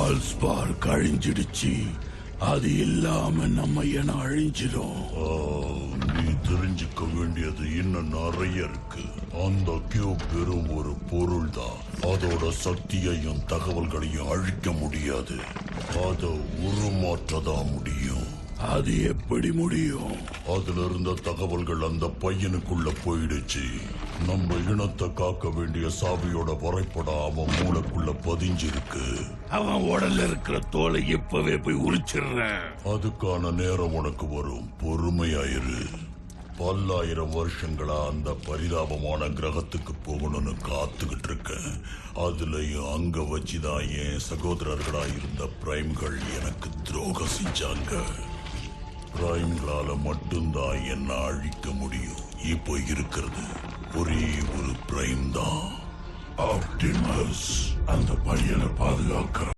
ஆல்ஸ்பார்க் அழிஞ்சிடுச்சு. அது இல்லாம நம்ம என அழிஞ்சிடும். நீ தெரிஞ்சுக்க வேண்டியது இன்னும் நிறைய இருக்கு. அந்த கியூப் வெறும் ஒரு பொருள் தான். அதோட சக்தியையும் தகவல்களையும் அழிக்க முடியாது. அதை உருமாற்றதான் முடியும். அது எப்படி முடியும்? அதுல இருந்த தகவல்கள் அந்த பையனுக்குள்ள போயிடுச்சு. நம்ம இனத்தை காக்க வேண்டிய சாவியோட வரைபடம் அவன் மூளைக்குள்ள பதிஞ்சிருக்கு. அவன் உடல்ல இருக்கிற தோலை இப்பவே போய் உரிச்சிடுறேன். அதுக்கான நேரம் உனக்கு வரும். பொறுமையாயிரு. பல்லாயிரம் வருஷங்களா அந்த பரிதாபமான கிரகத்துக்கு போகணும்னு காத்துக்கிட்டு இருக்கேன். அதுலயும் அங்க வச்சுதான் என் சகோதரர்களா இருந்த பிரைம்கள் எனக்கு துரோகம் செஞ்சாங்க. பிரைம்களால மட்டும்தான் என்ன அழிக்க முடியும். இப்போ இருக்கிறது ஒரே ஒரு பிரைம் தான். ஆப்டிமஸ் அந்த பையனை பாதுகாக்க